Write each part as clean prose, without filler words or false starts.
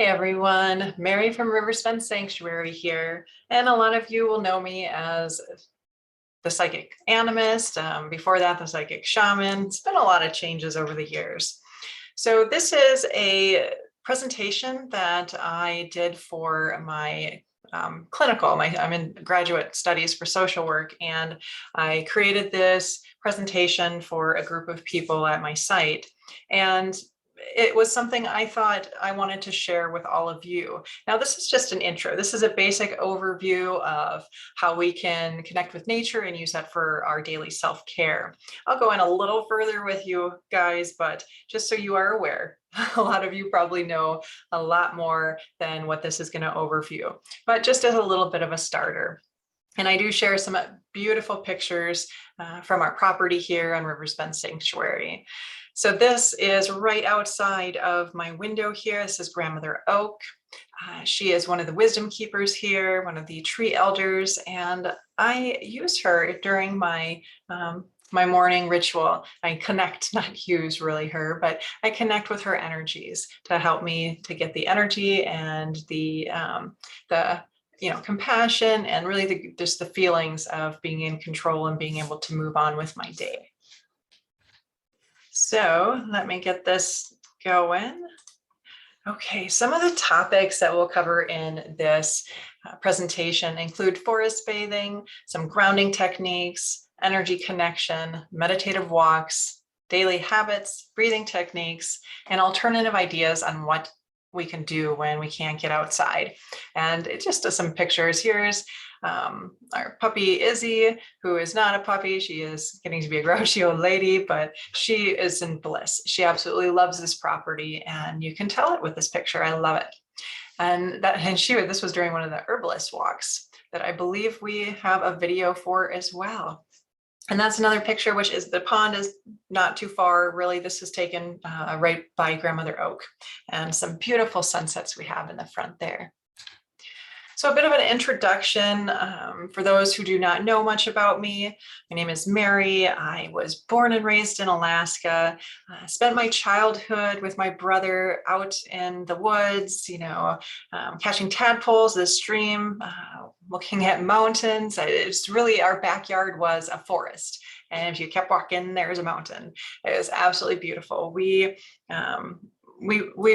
everyone, Mary from Riversbend Sanctuary here, and a lot of you will know me as the psychic animist. Before that, the psychic shaman. It's been a lot of changes over the years. So this is a presentation that I did for my clinical. I'm in graduate studies for social work, and I created this presentation for a group of people at my site. And it was something I thought I wanted to share with all of you. Now, this is just an intro. This is a basic overview of how we can connect with nature and use that for our daily self-care. I'll go in a little further with you guys, but just so you are aware, a lot of you probably know a lot more than what this is going to overview, but just as a little bit of a starter. And I do share some beautiful pictures from our property here on Riversbend Sanctuary. So this is right outside of my window here. This is Grandmother Oak. She is one of the wisdom keepers here, one of the tree elders, and I use her during my my morning ritual. I connect, not use really her, but I connect with her energies to help me to get the energy and the compassion and really just the feelings of being in control and being able to move on with my day. So let me get this going. Okay, some of the topics that we'll cover in this presentation include forest bathing, some grounding techniques, energy connection, meditative walks, daily habits, breathing techniques, and alternative ideas on what we can do when we can't get outside. And it just does some pictures. Here's our puppy Izzy, who is not a puppy. She is getting to be a grouchy old lady, but she is in bliss. She absolutely loves this property, and you can tell it with this picture. I love it. This was during one of the herbalist walks that I believe we have a video for as well. And that's another picture, which is the pond is not too far. Really, this is taken right by Grandmother Oak, and some beautiful sunsets we have in the front there. So a bit of an introduction for those who do not know much about me. My name is Mary. I was born and raised in Alaska. Spent my childhood with my brother out in the woods, catching tadpoles, the stream, looking at mountains. It's really, our backyard was a forest. And if you kept walking, there's a mountain. It was absolutely beautiful. We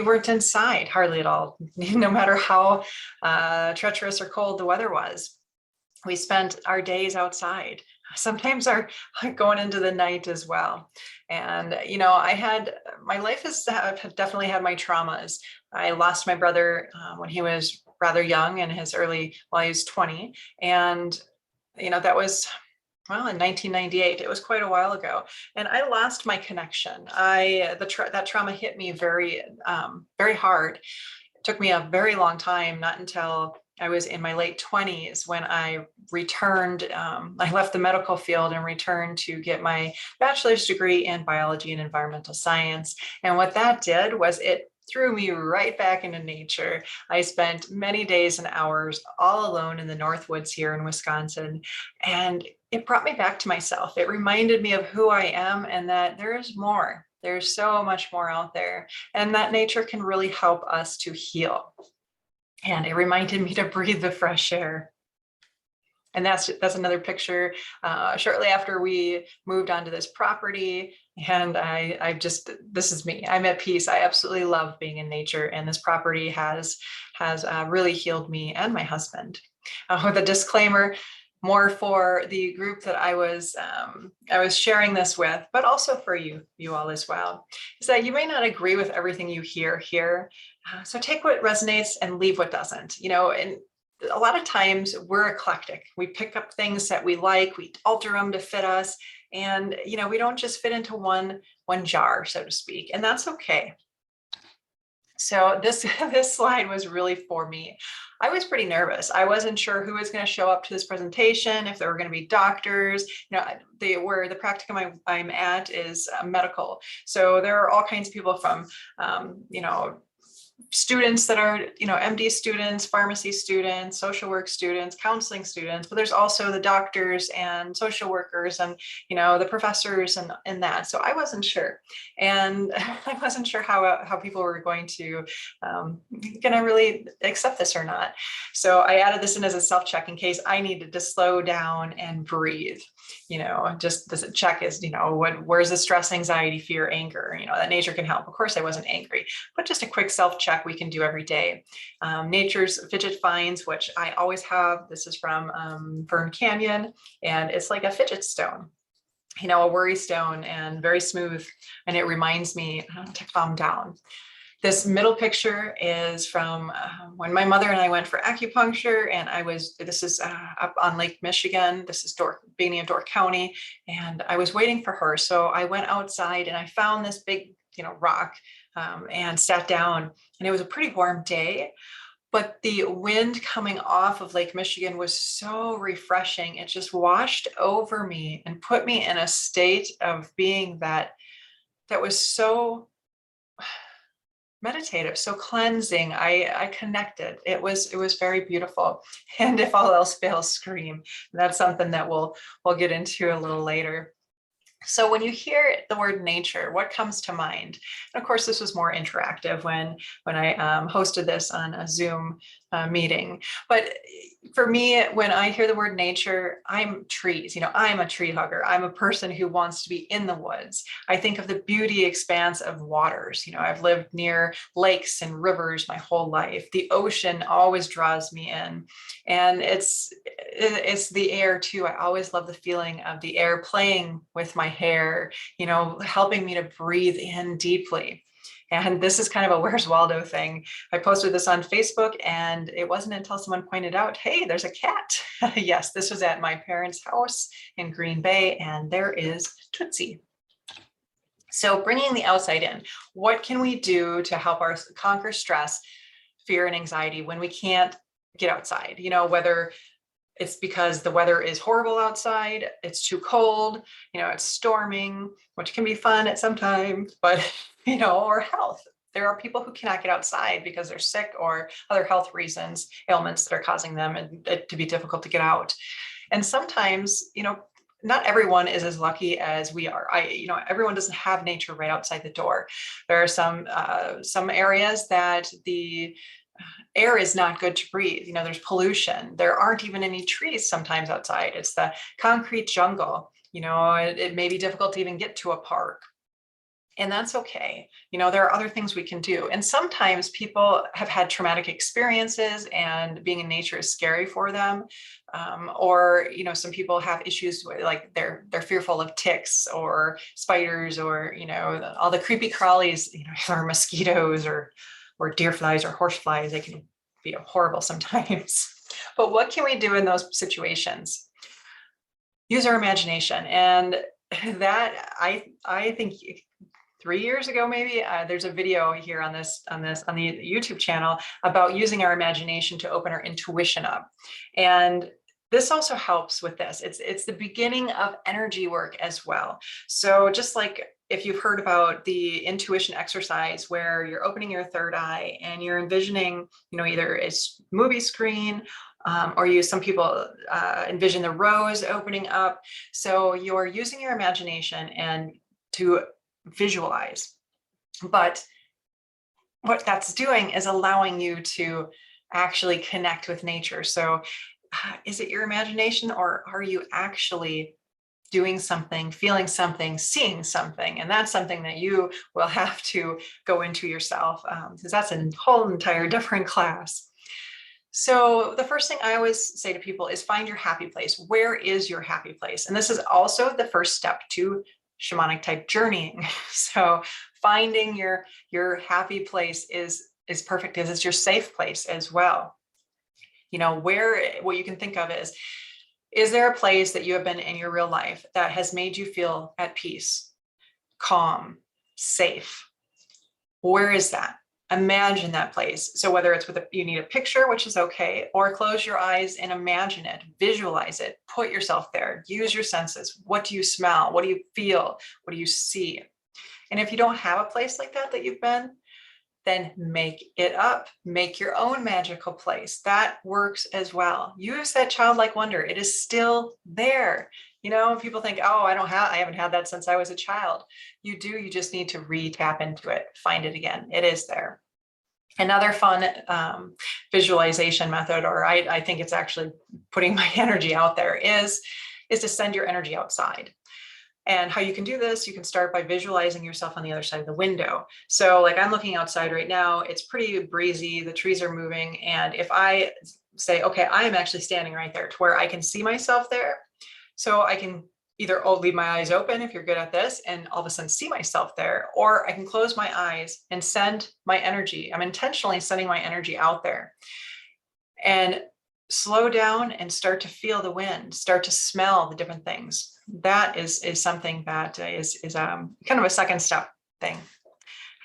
weren't inside hardly at all, no matter how treacherous or cold the weather was. We spent our days outside, sometimes going into the night as well. And, my life has definitely had my traumas. I lost my brother when he was rather young, in his he was 20. And, that was, well, in 1998, it was quite a while ago, and I lost my connection. That trauma hit me very, very hard. It took me a very long time, not until I was in my late 20s when I returned. I left the medical field and returned to get my bachelor's degree in biology and environmental science. And what that did was it threw me right back into nature. I spent many days and hours all alone in the North Woods here in Wisconsin, and it brought me back to myself. It reminded me of who I am and that there is more. There's so much more out there, and that nature can really help us to heal. And it reminded me to breathe the fresh air. And that's another picture shortly after we moved onto this property. And this is me. I'm at peace. I absolutely love being in nature. And this property has really healed me and my husband. With a disclaimer, more for the group that I was sharing this with, but also for you all as well, is that you may not agree with everything you hear here. So take what resonates and leave what doesn't. And a lot of times we're eclectic. We pick up things that we like, we alter them to fit us. And, we don't just fit into one jar, so to speak, and that's okay. So this slide was really for me. I was pretty nervous. I wasn't sure who was going to show up to this presentation, if there were going to be doctors. The practicum I'm at is medical. So there are all kinds of people from, students that are, MD students, pharmacy students, social work students, counseling students, but there's also the doctors and social workers and, the professors and that. So I wasn't sure. And I wasn't sure how people were going to really accept this or not. So I added this in as a self-check in case I needed to slow down and breathe. Just this check is, where's the stress, anxiety, fear, anger, that nature can help. Of course, I wasn't angry, but just a quick self-check we can do every day. Nature's fidget finds, which I always have. This is from Fern Canyon, and it's like a fidget stone, a worry stone, and very smooth. And it reminds me to calm down. This middle picture is from when my mother and I went for acupuncture, and this is up on Lake Michigan. This is beginning of Door County, and I was waiting for her. So I went outside and I found this big, rock and sat down, and it was a pretty warm day, but the wind coming off of Lake Michigan was so refreshing. It just washed over me and put me in a state of being that was so meditative, so cleansing. I connected. It was very beautiful. And if all else fails, scream. That's something that we'll get into a little later. So when you hear the word nature, what comes to mind? And of course, this was more interactive when I hosted this on a Zoom meeting. But for me, when I hear the word nature, I'm trees. I'm a tree hugger. I'm a person who wants to be in the woods. I think of the beauty expanse of waters. I've lived near lakes and rivers my whole life. The ocean always draws me in, and it's the air too. I always love the feeling of the air playing with my hair, helping me to breathe in deeply. And this is kind of a Where's Waldo thing. I posted this on Facebook, and it wasn't until someone pointed out, hey, there's a cat. Yes, this was at my parents' house in Green Bay, and there is Tootsie. So bringing the outside in, what can we do to help us conquer stress, fear, and anxiety when we can't get outside? Whether it's because the weather is horrible outside, it's too cold, it's storming, which can be fun at some time, but, or health. There are people who cannot get outside because they're sick or other health reasons, ailments that are causing them and it to be difficult to get out. And sometimes, not everyone is as lucky as we are. Everyone doesn't have nature right outside the door. There are some areas that the air is not good to breathe. There's pollution. There aren't even any trees sometimes outside. It's the concrete jungle. It may be difficult to even get to a park. And that's okay. There are other things we can do. And sometimes people have had traumatic experiences and being in nature is scary for them. Or, some people have issues with, like, they're fearful of ticks or spiders or, all the creepy crawlies, or mosquitoes or deer flies or horse flies. They can be horrible sometimes. But what can we do in those situations? Use our imagination. And that I think 3 years ago, maybe there's a video here on the YouTube channel about using our imagination to open our intuition up. And this also helps with this. It's the beginning of energy work as well. So just like if you've heard about the intuition exercise where you're opening your third eye and you're envisioning, either a movie screen or some people envision the rose opening up. So you're using your imagination and to visualize. But what that's doing is allowing you to actually connect with nature. So is it your imagination, or are you actually doing something, feeling something, seeing something? And that's something that you will have to go into yourself, because that's a whole entire different class. So the first thing I always say to people is find your happy place. Where is your happy place? And this is also the first step to shamanic type journeying. So finding your happy place is perfect, because it's your safe place as well. What you can think of is there a place that you have been in your real life that has made you feel at peace, calm, safe? Where is that? Imagine that place. So whether it's you need a picture, which is okay, or close your eyes and imagine it, visualize it, put yourself there, use your senses. What do you smell? What do you feel? What do you see? And if you don't have a place like that you've been, then make it up. Make your own magical place. That works as well. Use that childlike wonder. It is still there. You know, people think, oh, I haven't had that since I was a child. You do, you just need to re-tap into it, find it again. It is there. Another fun visualization method, or I think it's actually putting my energy out there, is to send your energy outside. And how you can do this, you can start by visualizing yourself on the other side of the window. So like I'm looking outside right now, it's pretty breezy, the trees are moving. And if I say, okay, I am actually standing right there to where I can see myself there. So I can either leave my eyes open if you're good at this and all of a sudden see myself there, or I can close my eyes and send my energy. I'm intentionally sending my energy out there and slow down and start to feel the wind, start to smell the different things. That is something that is kind of a second step thing.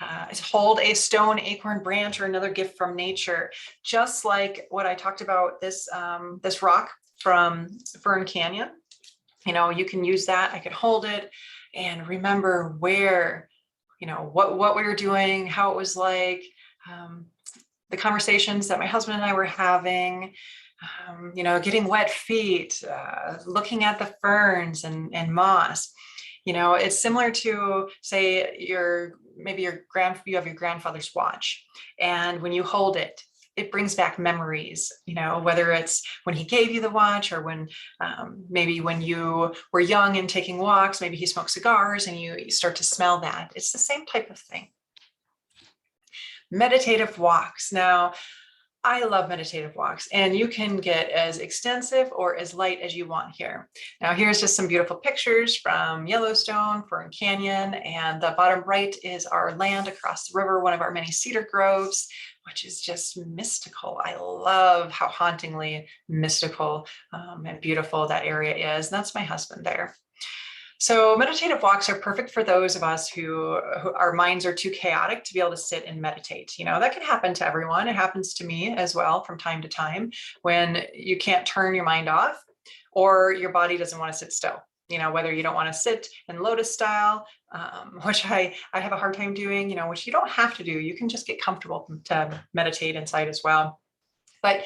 Hold a stone, acorn branch, or another gift from nature, just like what I talked about, this rock from Fern Canyon. You know, you can use that. I could hold it and remember where, you know, what we were doing, how it was like, the conversations that my husband and I were having, you know, getting wet feet, looking at the ferns and moss. You know, it's similar to, say, you have your grandfather's watch, and when you hold it, it brings back memories, you know, whether it's when he gave you the watch, or when maybe when you were young and taking walks, maybe he smoked cigars and you start to smell that. It's the same type of thing. Meditative walks. Now, I love meditative walks, and you can get as extensive or as light as you want here. Now, here's just some beautiful pictures from Yellowstone, Fern Canyon, and the bottom right is our land across the river, one of our many cedar groves, which is just mystical. I love how hauntingly mystical and beautiful that area is. And that's my husband there. So meditative walks are perfect for those of us who our minds are too chaotic to be able to sit and meditate. You know, that can happen to everyone. It happens to me as well from time to time, when you can't turn your mind off or your body doesn't want to sit still. You know, whether you don't want to sit in lotus style, which I have a hard time doing, you know, which you don't have to do. You can just get comfortable to meditate inside as well. But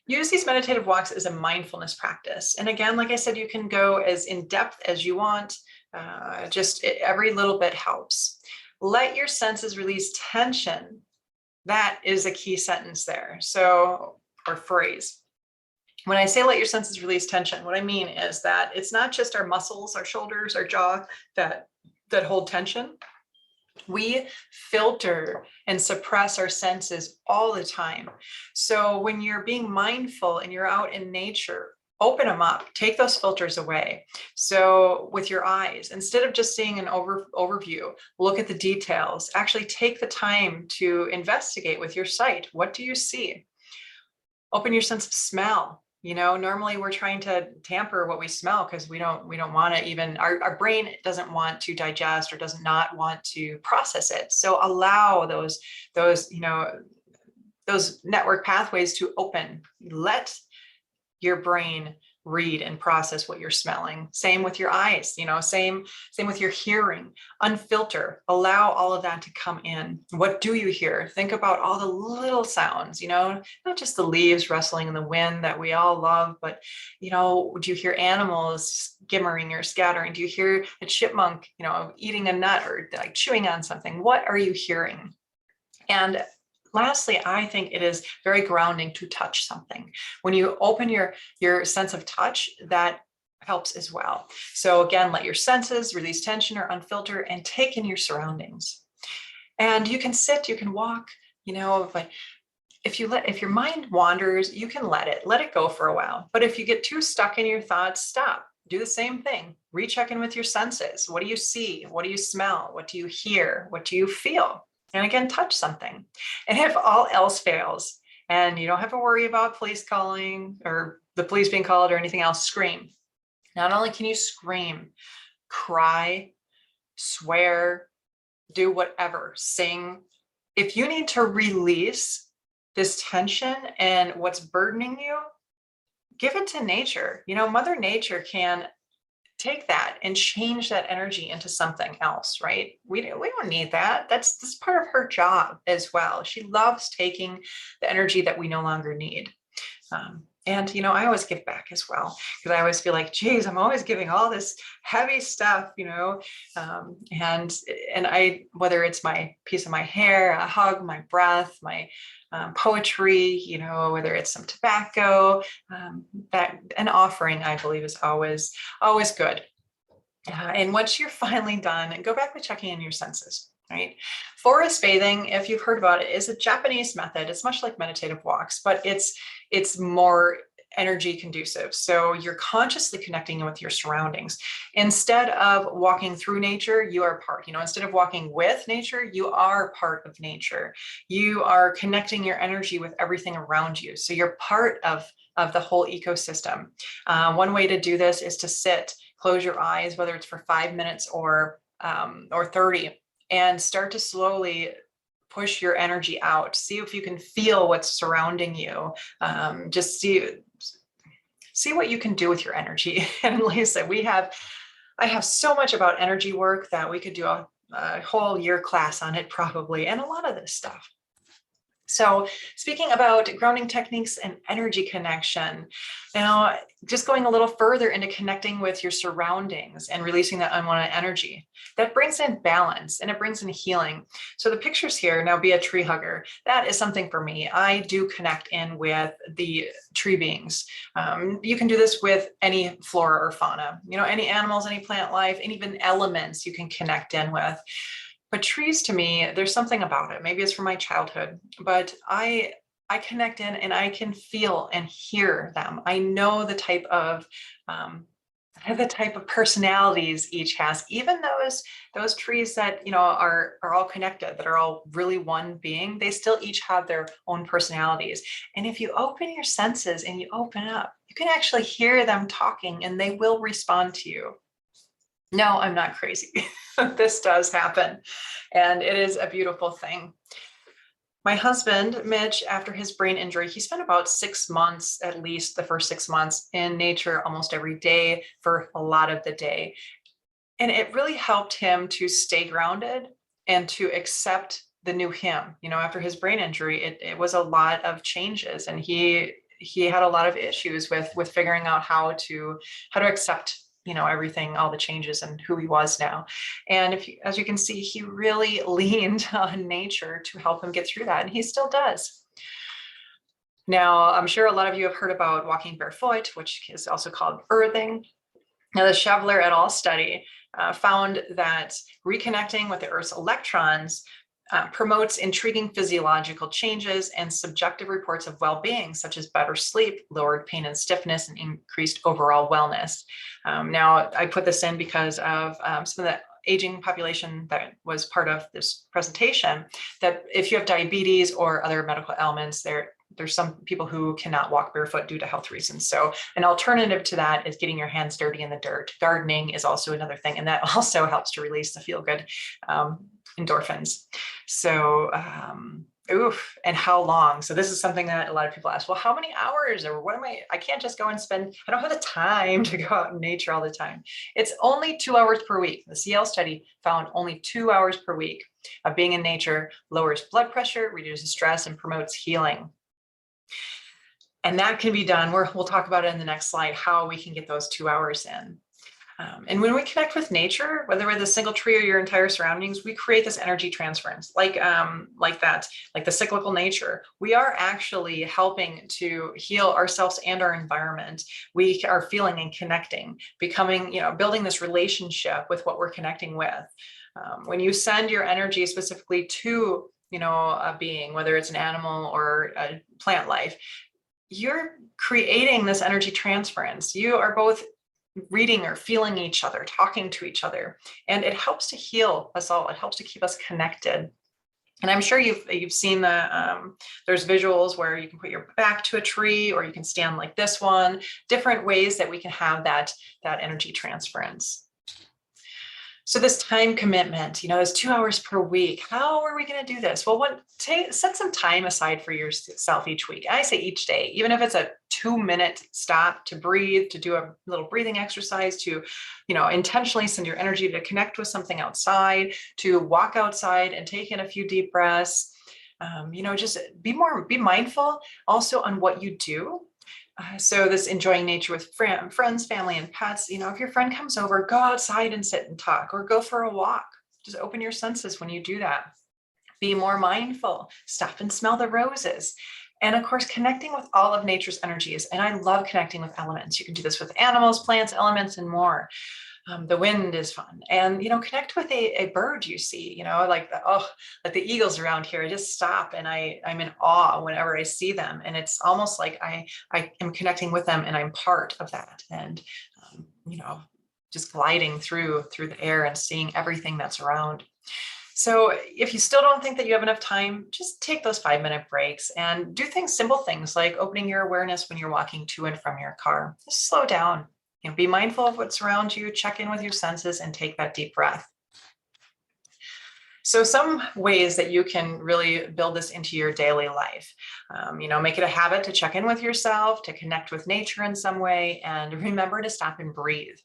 use these meditative walks as a mindfulness practice. And again, like I said, you can go as in depth as you want. Every little bit helps. Let your senses release tension. That is a key sentence there. So, or phrase. When I say let your senses release tension, what I mean is that it's not just our muscles, our shoulders, our jaw that hold tension. We filter and suppress our senses all the time. So when you're being mindful and you're out in nature, open them up, take those filters away. So with your eyes, instead of just seeing an overview, look at the details, actually take the time to investigate with your sight. What do you see? Open your sense of smell. You know, normally we're trying to tamper what we smell because we don't want to even, our brain doesn't want to digest or does not want to process it. So allow those, you know, those network pathways to open. Let your brain read and process what you're smelling. Same with your eyes, you know, same with your hearing. Unfilter, allow all of that to come in. What do you hear? Think about all the little sounds, you know, not just the leaves rustling in the wind that we all love, but, you know, do you hear animals skimmering or scattering? Do you hear a chipmunk, you know, eating a nut or like chewing on something? What are you hearing? And lastly, I think it is very grounding to touch something. When you open your sense of touch, that helps as well. So again, let your senses release tension or unfilter and take in your surroundings. And you can sit, you can walk, you know, but if your mind wanders, you can let it go for a while. But if you get too stuck in your thoughts, stop. Do the same thing. Recheck in with your senses. What do you see? What do you smell? What do you hear? What do you feel? And again, touch something. And if all else fails and you don't have to worry about police calling or the police being called or anything else, scream. Not only can you scream, cry, swear, do whatever, sing. If you need to release this tension and what's burdening you, give it to nature. You know, Mother Nature can take that and change that energy into something else, right? We don't need that. That's part of her job as well. She loves taking the energy that we no longer need. And I always give back as well, because I always feel like, geez, I'm always giving all this heavy stuff, and I, whether it's my piece of my hair, a hug, my breath, my poetry, whether it's some tobacco, that an offering, I believe, is always good. And once you're finally done, go back to checking in your senses. Right. Forest bathing, if you've heard about it, is a Japanese method. It's much like meditative walks, but it's more energy conducive. So you're consciously connecting with your surroundings. Instead of walking through nature, you are part, instead of walking with nature, you are part of nature. You are connecting your energy with everything around you. So you're part of the whole ecosystem. One way to do this is to sit, close your eyes, whether it's for 5 minutes or 30, and start to slowly push your energy out. See if you can feel what's surrounding you. Just see what you can do with your energy. And like I said, I have so much about energy work that we could do a whole year class on it probably, and a lot of this stuff. So speaking about grounding techniques and energy connection, now just going a little further into connecting with your surroundings and releasing that unwanted energy, that brings in balance and it brings in healing. So the pictures here, now be a tree hugger. That is something for me. I do connect in with the tree beings. You can do this with any flora or fauna, any animals, any plant life, and even elements you can connect in with. But trees, to me, there's something about it. Maybe it's from my childhood, but I connect in and I can feel and hear them. I know the type of personalities each has. Even those trees that are all connected, that are all really one being, they still each have their own personalities. And if you open your senses and you open up, you can actually hear them talking, and they will respond to you. No, I'm not crazy. This does happen, and it is a beautiful thing. My husband, Mitch, after his brain injury, he spent about 6 months, at least the first 6 months, in nature almost every day for a lot of the day. And it really helped him to stay grounded and to accept the new him. After his brain injury, it was a lot of changes, and he had a lot of issues with figuring out how to accept everything, all the changes, and who he was now. And as you can see, he really leaned on nature to help him get through that, and he still does. Now, I'm sure a lot of you have heard about walking barefoot, which is also called earthing. Now, the Chevalier et al. Study found that reconnecting with the Earth's electrons promotes intriguing physiological changes and subjective reports of well-being, such as better sleep, lowered pain and stiffness, and increased overall wellness. Now, I put this in because of some of the aging population that was part of this presentation, that if you have diabetes or other medical ailments, there's some people who cannot walk barefoot due to health reasons. So an alternative to that is getting your hands dirty in the dirt. Gardening is also another thing, and that also helps to release the feel-good endorphins. So, and how long? So this is something that a lot of people ask, well, how many hours, or I can't just go and I don't have the time to go out in nature all the time. It's only 2 hours per week. The CL study found only 2 hours per week of being in nature lowers blood pressure, reduces stress, and promotes healing. And that can be done. We'll talk about it in the next slide, how we can get those 2 hours in. And when we connect with nature, whether with a single tree or your entire surroundings, we create this energy transference, like the cyclical nature. We are actually helping to heal ourselves and our environment. We are feeling and connecting, becoming, building this relationship with what we're connecting with. When you send your energy specifically to, a being, whether it's an animal or a plant life, you're creating this energy transference. You are both reading or feeling each other, talking to each other, and it helps to heal us all. It helps to keep us connected. And I'm sure you've seen there's visuals where you can put your back to a tree, or you can stand like this one, different ways that we can have that energy transference. So this time commitment, this 2 hours per week, how are we going to do this? Well, set some time aside for yourself each week. I say each day, even if it's a 2-minute stop to breathe, to do a little breathing exercise, to, intentionally send your energy to connect with something outside, to walk outside and take in a few deep breaths. Just be mindful also on what you do. So this enjoying nature with friends, family, and pets, if your friend comes over, go outside and sit and talk, or go for a walk. Just open your senses when you do that. Be more mindful, stop and smell the roses. And of course, connecting with all of nature's energies. And I love connecting with elements. You can do this with animals, plants, elements, and more. The wind is fun, and connect with a bird you see, like like the eagles around here. I just stop and I'm in awe whenever I see them, and it's almost like I am connecting with them and I'm part of that, and just gliding through the air and seeing everything that's around. So if you still don't think that you have enough time, just take those 5-minute breaks and do simple things like opening your awareness when you're walking to and from your car. Just slow down. Be mindful of what's around you, check in with your senses, and take that deep breath. So some ways that you can really build this into your daily life, make it a habit to check in with yourself, to connect with nature in some way, and remember to stop and breathe.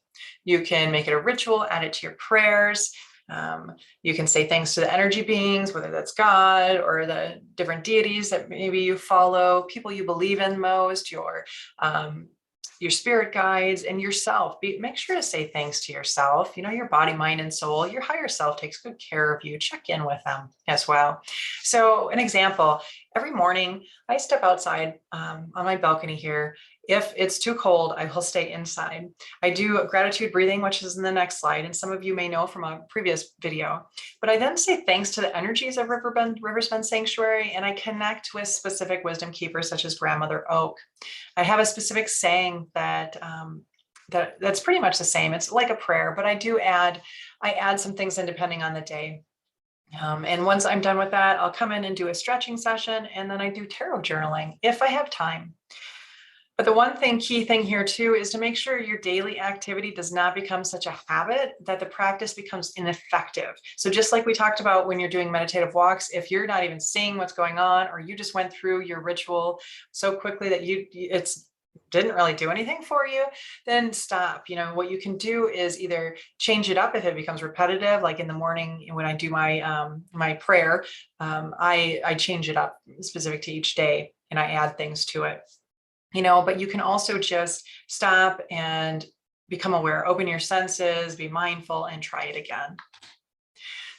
You can make it a ritual, add it to your prayers. You can say thanks to the energy beings, whether that's God or the different deities that maybe you follow, people you believe in most, your spirit guides, and yourself. Make sure to say thanks to yourself. Your body, mind, and soul, your higher self takes good care of you. Check in with them as well. So an example, every morning I step outside on my balcony here. If it's too cold, I will stay inside. I do gratitude breathing, which is in the next slide, and some of you may know from a previous video. But I then say thanks to the energies of Riversbend Sanctuary, and I connect with specific wisdom keepers such as Grandmother Oak. I have a specific saying that's pretty much the same. It's like a prayer, but I add some things in depending on the day. And once I'm done with that, I'll come in and do a stretching session, and then I do tarot journaling if I have time. But the key thing here too, is to make sure your daily activity does not become such a habit that the practice becomes ineffective. So just like we talked about when you're doing meditative walks, if you're not even seeing what's going on, or you just went through your ritual so quickly that it's didn't really do anything for you, then stop. What you can do is either change it up if it becomes repetitive, like in the morning when I do my prayer, I change it up specific to each day and I add things to it. But you can also just stop and become aware, open your senses, be mindful, and try it again.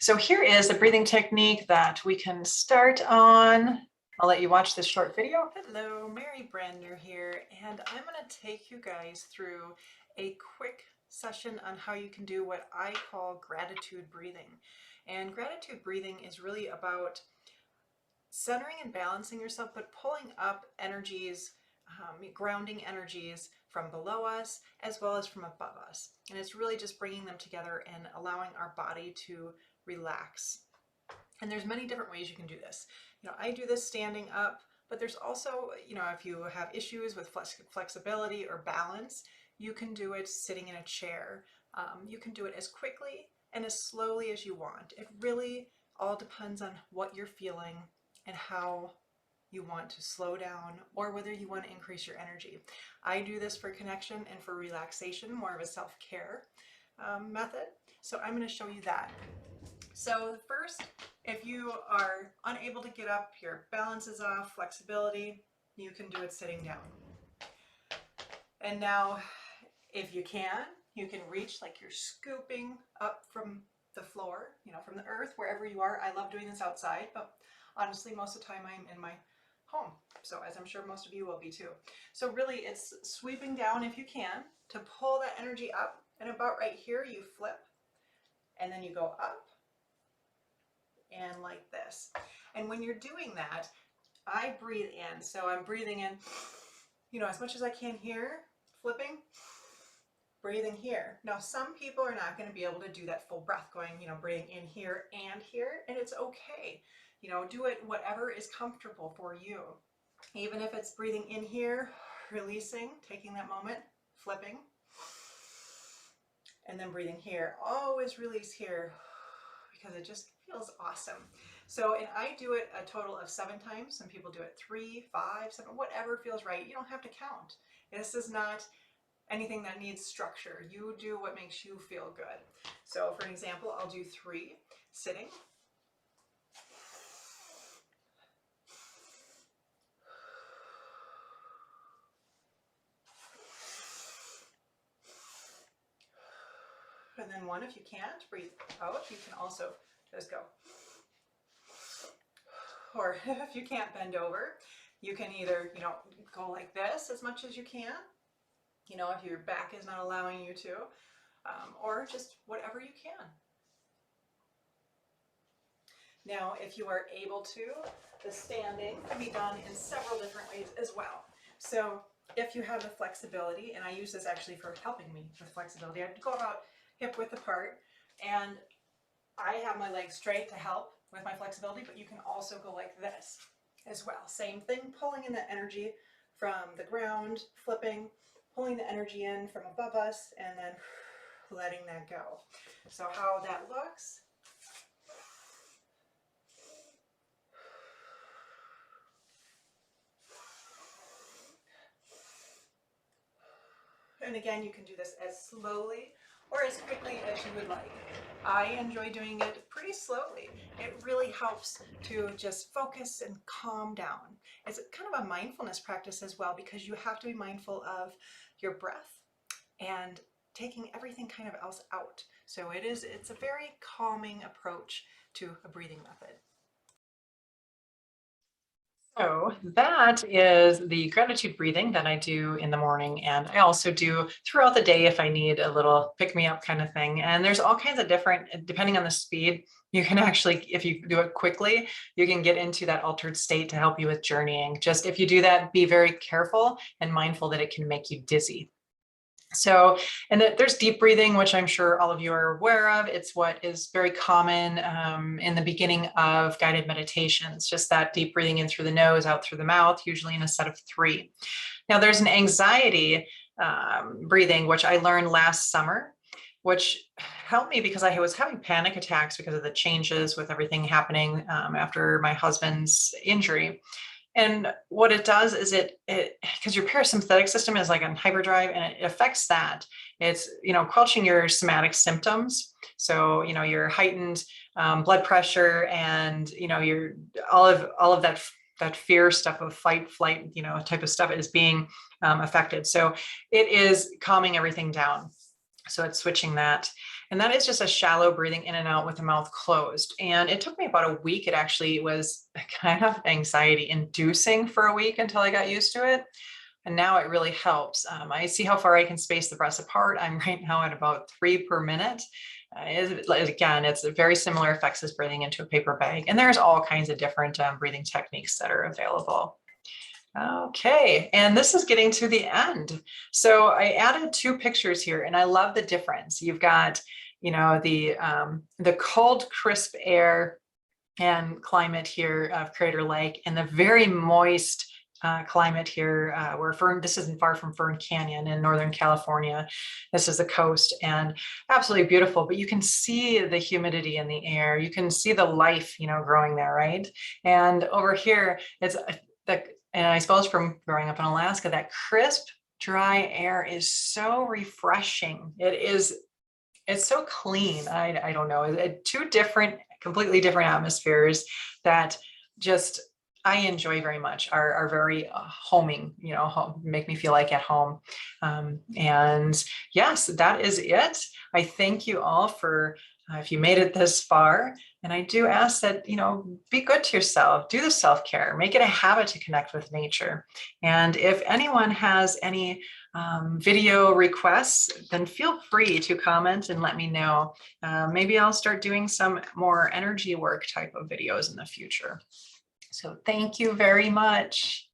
So here is a breathing technique that we can start on. I'll let you watch this short video. Hello, Mary Brandner here, and I'm going to take you guys through a quick session on how you can do what I call gratitude breathing. And gratitude breathing is really about centering and balancing yourself, but pulling up energies, grounding energies from below us as well as from above us. And it's really just bringing them together and allowing our body to relax. And there's many different ways you can do this. I do this standing up, but there's also, if you have issues with flexibility or balance, you can do it sitting in a chair. You can do it as quickly and as slowly as you want. It really all depends on what you're feeling and how you want to slow down, or whether you want to increase your energy. I do this for connection and for relaxation, more of a self-care method. So I'm going to show you that. So first, if you are unable to get up, your balance is off, flexibility, you can do it sitting down. And now, if you can reach like you're scooping up from the floor, from the earth, wherever you are. I love doing this outside, but honestly, most of the time I'm in my home. So as I'm sure most of you will be too. So really it's sweeping down if you can to pull that energy up, and about right here you flip and then you go up and like this. And when you're doing that, I breathe in. So I'm breathing in, as much as I can here, flipping, breathing here. Now, some people are not going to be able to do that full breath going, breathing in here and here, and it's okay. Do it whatever is comfortable for you. Even if it's breathing in here, releasing, taking that moment, flipping, and then breathing here. Always release here because it just feels awesome. So, and I do it a total of 7 times. Some people do it 3, 5, 7, whatever feels right. You don't have to count. This is not anything that needs structure. You do what makes you feel good. So for an example, I'll do 3 sitting. And then 1, if you can't, breathe out. You can also just go. Or if you can't bend over, you can either, go like this as much as you can, if your back is not allowing you to, or just whatever you can. Now, if you are able to, the standing can be done in several different ways as well. So if you have the flexibility, and I use this actually for helping me with flexibility, I go about hip width apart, and I have my legs straight to help with my flexibility, but you can also go like this as well. Same thing, pulling in the energy from the ground, flipping, pulling the energy in from above us, and then letting that go. So how that looks. And again, you can do this as slowly or as quickly as you would like. I enjoy doing it pretty slowly. It really helps to just focus and calm down. It's kind of a mindfulness practice as well, because you have to be mindful of your breath and taking everything kind of else out. So it's a very calming approach to a breathing method. So that is the gratitude breathing that I do in the morning. And I also do throughout the day if I need a little pick me up kind of thing. And there's all kinds of different, depending on the speed, you can actually, if you do it quickly, you can get into that altered state to help you with journeying. Just if you do that, be very careful and mindful that it can make you dizzy. So, and there's deep breathing, which I'm sure all of you are aware of. It's what is very common in the beginning of guided meditations, just that deep breathing in through the nose, out through the mouth, usually in a set of 3. Now, there's an anxiety breathing, which I learned last summer, which helped me because I was having panic attacks because of the changes with everything happening after my husband's injury. And what it does is it because your parasympathetic system is like on hyperdrive, and it affects that. It's, quelching your somatic symptoms. So, your heightened blood pressure and, your all of that fear stuff of fight, flight, type of stuff is being affected. So it is calming everything down. So it's switching that. And that is just a shallow breathing in and out with the mouth closed. And it took me about a week. It actually was kind of anxiety inducing for a week until I got used to it. And now it really helps. I see how far I can space the breaths apart. I'm right now at about 3 per minute. Again, it's very similar effects as breathing into a paper bag. And there's all kinds of different breathing techniques that are available. Okay, and this is getting to the end. So I added 2 pictures here, and I love the difference. You've got, the cold, crisp air and climate here of Crater Lake, and the very moist climate here where this isn't far from Fern Canyon in Northern California. This is the coast, and absolutely beautiful, but you can see the humidity in the air. You can see the life, growing there, right? And over here, and I suppose from growing up in Alaska, that crisp, dry air is so refreshing. It's so clean. I don't know. 2 completely different atmospheres that just I enjoy very much, are very homing, make me feel like at home. And yes, that is it. I thank you all for if you made it this far. And I do ask that, be good to yourself, do the self-care, make it a habit to connect with nature. And if anyone has any video requests, then feel free to comment and let me know. Maybe I'll start doing some more energy work type of videos in the future. So thank you very much.